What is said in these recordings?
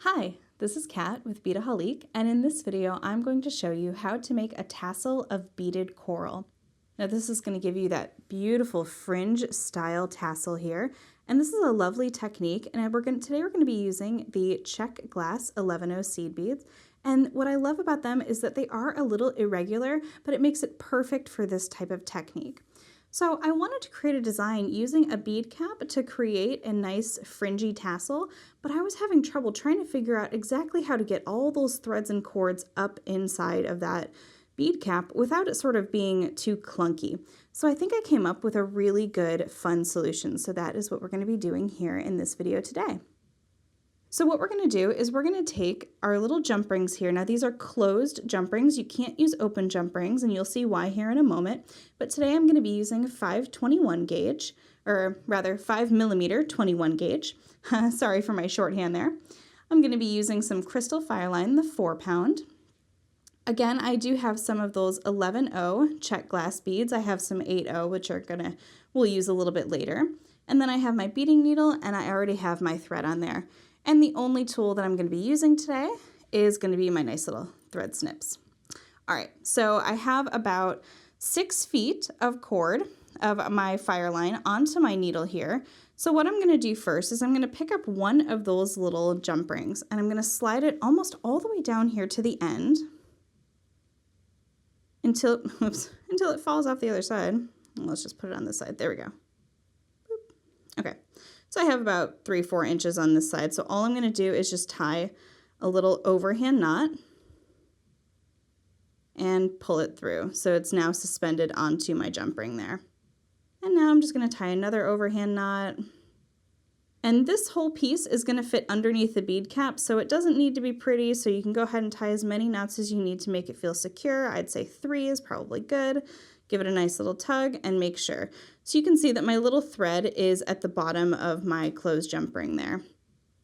Hi, this is Kat with Beadaholique, and in this video I'm going to show you how to make a tassel of beaded coral. Now this is going to give you that beautiful fringe style tassel here, and this is a lovely technique, and today we're going to be using the Czech glass 11-0 seed beads. And what I love about them is that they are a little irregular, but it makes it perfect for this type of technique. So I wanted to create a design using a bead cap to create a nice fringy tassel, but I was having trouble trying to figure out exactly how to get all those threads and cords up inside of that bead cap without it sort of being too clunky. So I think I came up with a really good, fun solution. So that is what we're going to be doing here in this video today. So what we're going to do is we're going to take our little jump rings here. Now these are closed jump rings. You can't use open jump rings, and you'll see why here in a moment. But today I'm going to be using 5/21 gauge, or rather 5mm 21 gauge. Sorry for my shorthand there. I'm going to be using some crystal FireLine, the 4-pound. Again, I do have some of those 11-0 Czech glass beads. I have some 8-0, which we'll use a little bit later. And then I have my beading needle, and I already have my thread on there. And the only tool that I'm going to be using today is going to be my nice little thread snips. All right, so I have about 6 feet of cord of my FireLine onto my needle here. So what I'm going to do first is I'm going to pick up one of those little jump rings, and I'm going to slide it almost all the way down here to the end until it falls off the other side. Let's just put it on this side. There we go. Boop. Okay. So I have about 3-4 inches on this side. So all I'm going to do is just tie a little overhand knot and pull it through. So it's now suspended onto my jump ring there. And now I'm just going to tie another overhand knot. And this whole piece is going to fit underneath the bead cap, so it doesn't need to be pretty. So you can go ahead and tie as many knots as you need to make it feel secure. I'd say 3 is probably good. Give it a nice little tug and make sure. So you can see that my little thread is at the bottom of my closed jump ring there.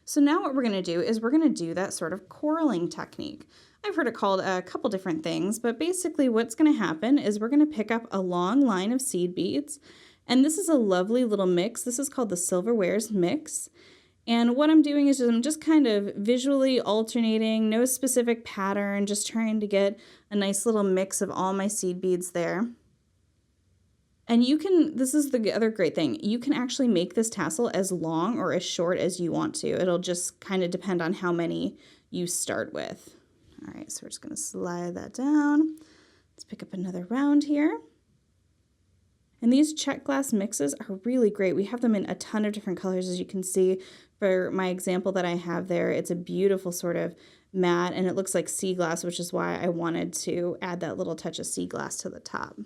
So now what we're going to do is we're going to do that sort of coraling technique. I've heard it called a couple different things, but basically what's going to happen is we're going to pick up a long line of seed beads. And this is a lovely little mix. This is called the Silverwares mix. And what I'm doing is I'm just kind of visually alternating, no specific pattern, just trying to get a nice little mix of all my seed beads there. And this is the other great thing, you can actually make this tassel as long or as short as you want to. It'll just kind of depend on how many you start with. All right, so we're just going to slide that down. Let's pick up another round here. And these Czech glass mixes are really great. We have them in a ton of different colors, as you can see. For my example that I have there, it's a beautiful sort of matte, and it looks like sea glass, which is why I wanted to add that little touch of sea glass to the top.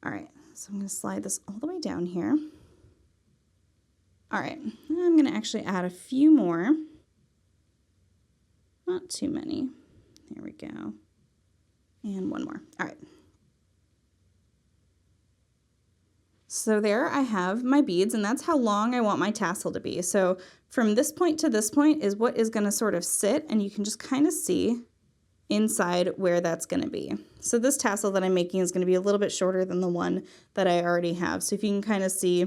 All right. So I'm going to slide this all the way down here. All right, I'm going to actually add a few more. Not too many. There we go. And one more. All right. So there I have my beads, and that's how long I want my tassel to be. So from this point to this point is what is going to sort of sit, and you can just kind of see inside where that's going to be. So this tassel that I'm making is going to be a little bit shorter than the one that I already have. So if you can kind of see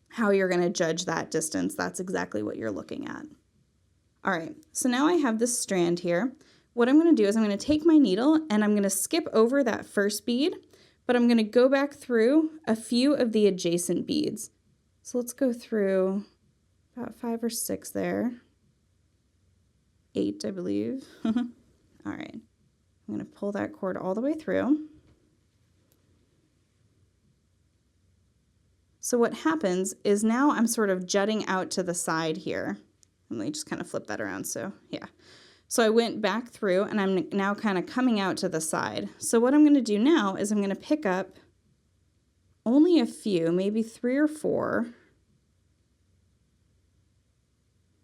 how you're going to judge that distance, that's exactly what you're looking at. All right, so now I have this strand here. What I'm going to do is I'm going to take my needle and I'm going to skip over that first bead, but I'm going to go back through a few of the adjacent beads. So let's go through about 5 or 6 there. 8, I believe. All right, I'm going to pull that cord all the way through. So what happens is now I'm sort of jutting out to the side here. And let me just kind of flip that around. So yeah. So I went back through and I'm now kind of coming out to the side. So what I'm going to do now is I'm going to pick up only a few, maybe 3 or 4,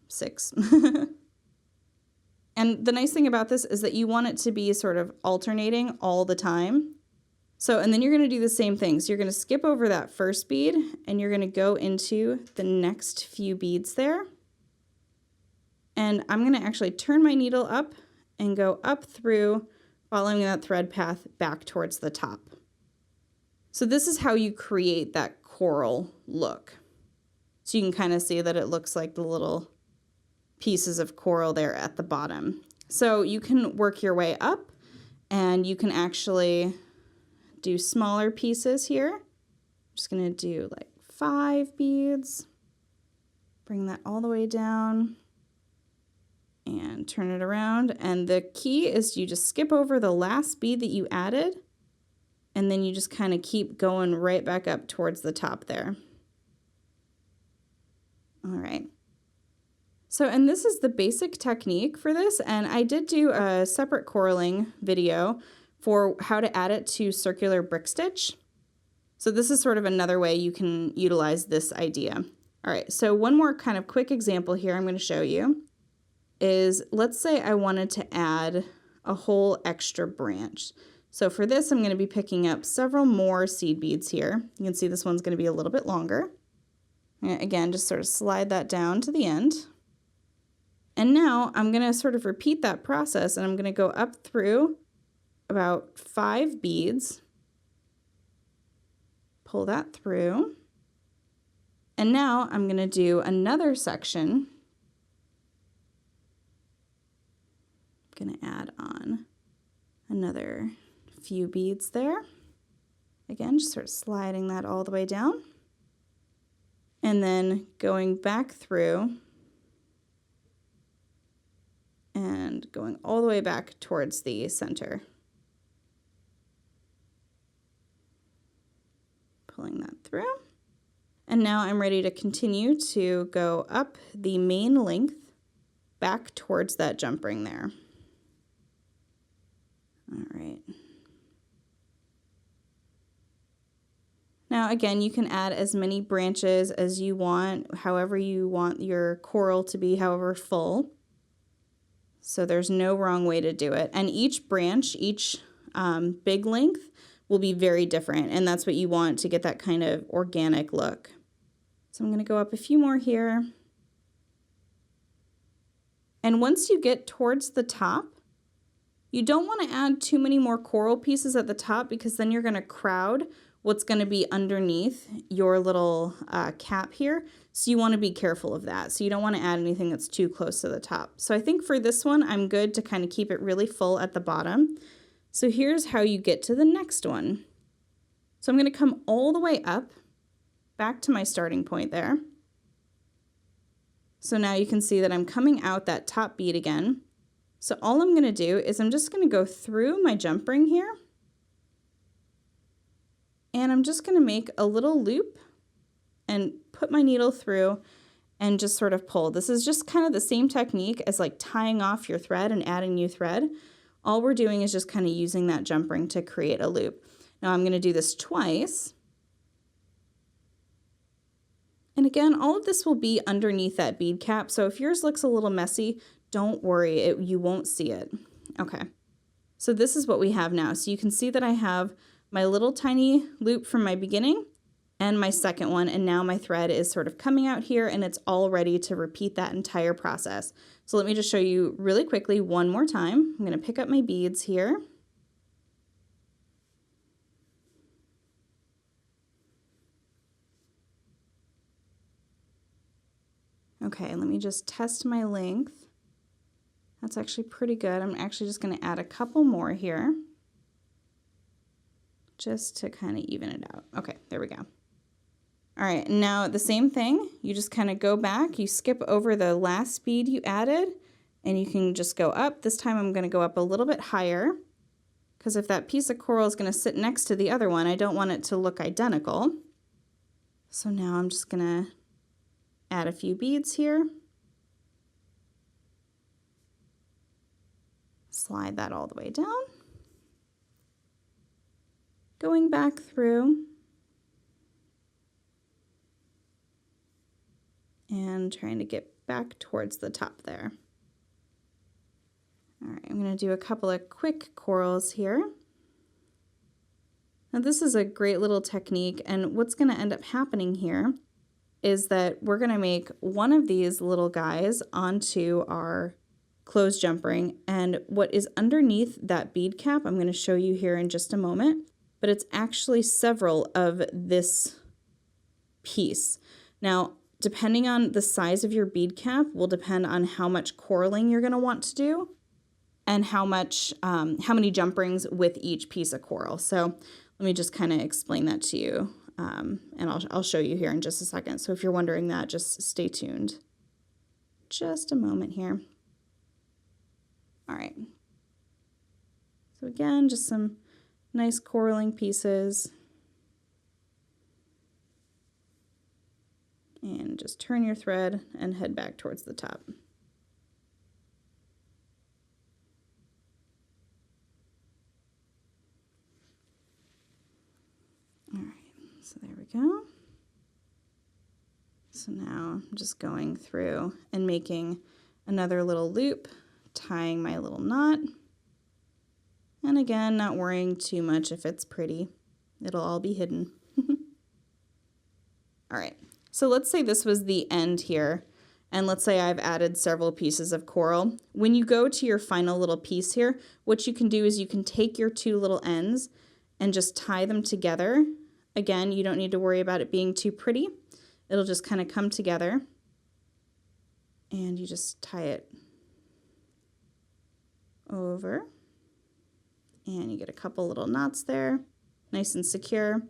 6. And the nice thing about this is that you want it to be sort of alternating all the time. So, and then you're going to do the same thing. So you're going to skip over that first bead and you're going to go into the next few beads there. And I'm going to actually turn my needle up and go up through, following that thread path back towards the top. So this is how you create that coral look. So you can kind of see that it looks like the little pieces of coral there at the bottom. So you can work your way up, and you can actually do smaller pieces here. I'm just going to do like 5 beads. Bring that all the way down and turn it around. And the key is you just skip over the last bead that you added, and then you just kind of keep going right back up towards the top there. All right. So, and this is the basic technique for this, and I did do a separate coraling video for how to add it to circular brick stitch. So this is sort of another way you can utilize this idea. All right, so one more kind of quick example here I'm going to show you is, let's say I wanted to add a whole extra branch. So for this, I'm going to be picking up several more seed beads here. You can see this one's going to be a little bit longer. And again, just sort of slide that down to the end. And now I'm going to sort of repeat that process, and I'm going to go up through about 5 beads, pull that through, and now I'm going to do another section. I'm going to add on another few beads there. Again, just sort of sliding that all the way down, and then going back through and going all the way back towards the center. Pulling that through. And now I'm ready to continue to go up the main length back towards that jump ring there. All right. Now again, you can add as many branches as you want, however you want your coral to be, however full. So there's no wrong way to do it. And each branch, each big length will be very different. And that's what you want to get that kind of organic look. So I'm going to go up a few more here. And once you get towards the top, you don't want to add too many more coral pieces at the top, because then you're going to crowd what's going to be underneath your little cap here. So you want to be careful of that. So you don't want to add anything that's too close to the top. So I think for this one, I'm good to kind of keep it really full at the bottom. So here's how you get to the next one. So I'm going to come all the way up back to my starting point there. So now you can see that I'm coming out that top bead again. So all I'm going to do is I'm just going to go through my jump ring here. And I'm just going to make a little loop and put my needle through and just sort of pull. This is just kind of the same technique as like tying off your thread and adding new thread. All we're doing is just kind of using that jump ring to create a loop. Now I'm going to do this twice. And again, all of this will be underneath that bead cap. So if yours looks a little messy, don't worry, you won't see it. Okay, so this is what we have now. So you can see that I have my little tiny loop from my beginning and my second one, and now my thread is sort of coming out here, and it's all ready to repeat that entire process. So let me just show you really quickly one more time. I'm going to pick up my beads here. Okay, let me just test my length. That's actually pretty good. I'm actually just going to add a couple more here, just to kind of even it out. Okay, there we go. All right, now the same thing, you just kind of go back, you skip over the last bead you added, and you can just go up. This time I'm going to go up a little bit higher, because if that piece of coral is going to sit next to the other one, I don't want it to look identical. So now I'm just going to add a few beads here. Slide that all the way down. Going back through and trying to get back towards the top there. All right, I'm going to do a couple of quick corals here. Now this is a great little technique, and what's going to end up happening here is that we're going to make one of these little guys onto our closed jump ring, and what is underneath that bead cap, I'm going to show you here in just a moment, but it's actually several of this piece. Now, depending on the size of your bead cap will depend on how much coralling you're going to want to do and how many jump rings with each piece of coral. So let me just kind of explain that to you, and I'll show you here in just a second. So if you're wondering that, just stay tuned. Just a moment here. All right. So again, just some nice coralling pieces. And just turn your thread and head back towards the top. All right, so there we go. So now I'm just going through and making another little loop, tying my little knot. And again, not worrying too much if it's pretty. It'll all be hidden. All right. So let's say this was the end here, and let's say I've added several pieces of coral. When you go to your final little piece here, what you can do is you can take your two little ends and just tie them together. Again, you don't need to worry about it being too pretty. It'll just kind of come together, and you just tie it over, and you get a couple little knots there, nice and secure.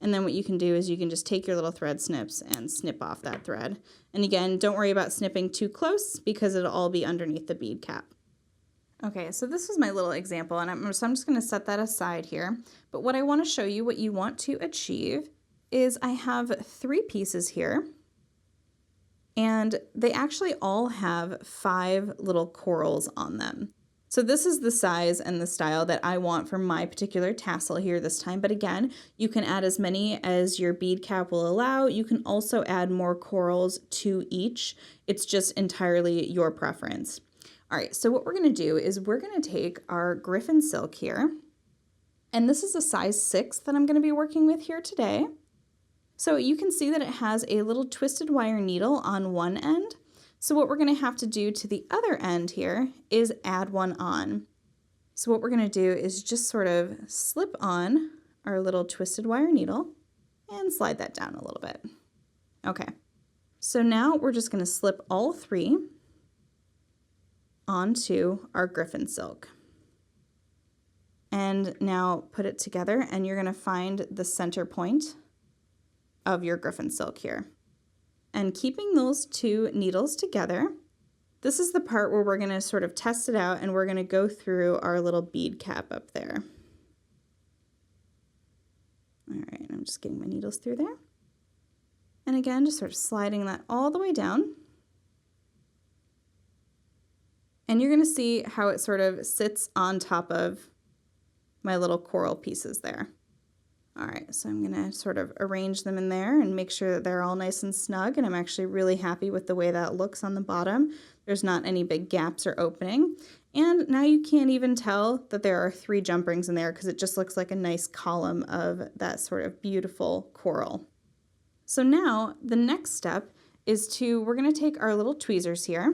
And then what you can do is you can just take your little thread snips and snip off that thread. And again, don't worry about snipping too close because it'll all be underneath the bead cap. Okay, so this is my little example, and so I'm just going to set that aside here. But what I want to show you, what you want to achieve, is I have 3 pieces here, and they actually all have 5 little corals on them. So this is the size and the style that I want for my particular tassel here this time. But again, you can add as many as your bead cap will allow. You can also add more corals to each. It's just entirely your preference. All right, so what we're going to do is we're going to take our Griffin silk here. And this is a size 6 that I'm going to be working with here today. So you can see that it has a little twisted wire needle on one end. So what we're going to have to do to the other end here is add one on. So what we're going to do is just sort of slip on our little twisted wire needle and slide that down a little bit. Okay, so now we're just going to slip all 3 onto our Griffin silk. And now put it together, and you're going to find the center point of your Griffin silk here. And keeping those 2 needles together, this is the part where we're going to sort of test it out, and we're going to go through our little bead cap up there. All right, I'm just getting my needles through there. And again, just sort of sliding that all the way down. And you're going to see how it sort of sits on top of my little coral pieces there. All right, so I'm gonna sort of arrange them in there and make sure that they're all nice and snug, and I'm actually really happy with the way that looks on the bottom. There's not any big gaps or opening. And now you can't even tell that there are 3 jump rings in there because it just looks like a nice column of that sort of beautiful coral. So now the next step is we're gonna take our little tweezers here,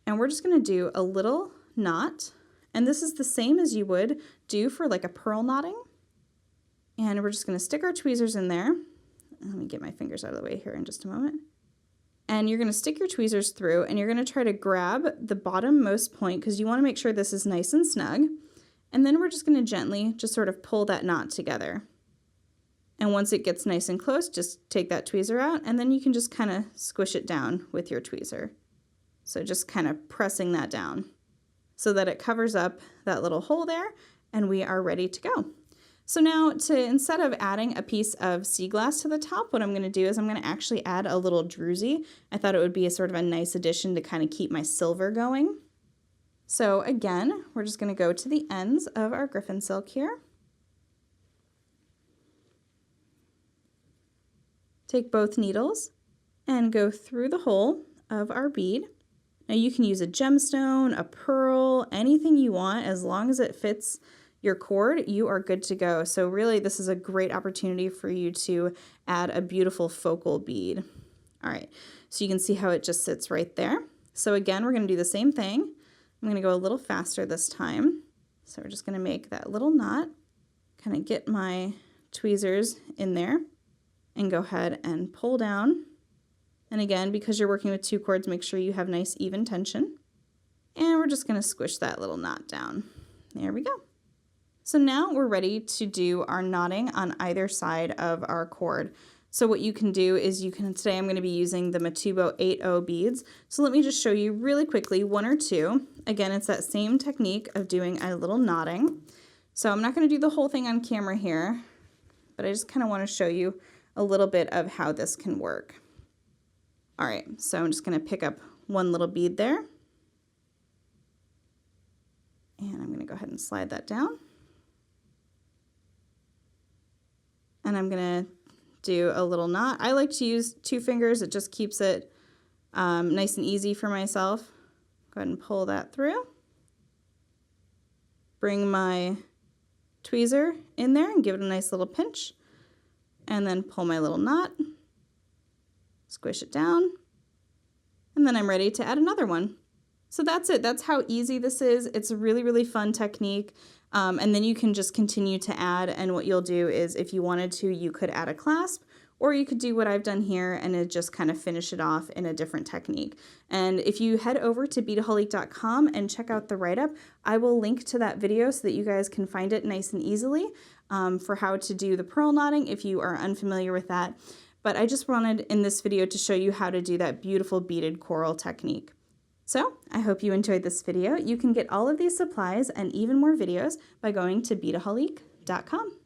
and we're just gonna do a little knot. And this is the same as you would do for like a pearl knotting. And we're just going to stick our tweezers in there. Let me get my fingers out of the way here in just a moment. And you're going to stick your tweezers through, and you're going to try to grab the bottommost point because you want to make sure this is nice and snug. And then we're just going to gently just sort of pull that knot together. And once it gets nice and close, just take that tweezer out, and then you can just kind of squish it down with your tweezer. So just kind of pressing that down so that it covers up that little hole there, and we are ready to go. So now instead of adding a piece of sea glass to the top, what I'm going to do is I'm going to actually add a little druzy. I thought it would be a sort of a nice addition to kind of keep my silver going. So again, we're just going to go to the ends of our Griffin silk here. Take both needles and go through the hole of our bead. Now you can use a gemstone, a pearl, anything you want, as long as it fits your cord, you are good to go. So really, this is a great opportunity for you to add a beautiful focal bead. All right, so you can see how it just sits right there. So again, we're gonna do the same thing. I'm gonna go a little faster this time. So we're just gonna make that little knot, kind of get my tweezers in there, and go ahead and pull down And again, because you're working with 2 cords, make sure you have nice even tension. And we're just going to squish that little knot down. There we go. So now we're ready to do our knotting on either side of our cord. So what you can do is today I'm going to be using the Matubo 8.0 beads. So let me just show you really quickly 1 or 2. Again, it's that same technique of doing a little knotting. So I'm not going to do the whole thing on camera here, but I just kind of want to show you a little bit of how this can work. All right, so I'm just going to pick up 1 little bead there. And I'm going to go ahead and slide that down. And I'm going to do a little knot. I like to use 2 fingers. It just keeps it nice and easy for myself. Go ahead and pull that through. Bring my tweezer in there and give it a nice little pinch. And then pull my little knot. Squish it down. And then I'm ready to add another one. So that's it. That's how easy this is. It's a really, really fun technique. And then you can just continue to add. And what you'll do is if you wanted to, you could add a clasp, or you could do what I've done here and just kind of finish it off in a different technique. And if you head over to Beadaholique.com and check out the write-up, I will link to that video so that you guys can find it nice and easily for how to do the purl knotting if you are unfamiliar with that. But I just wanted in this video to show you how to do that beautiful beaded coral technique. So I hope you enjoyed this video. You can get all of these supplies and even more videos by going to Beadaholique.com.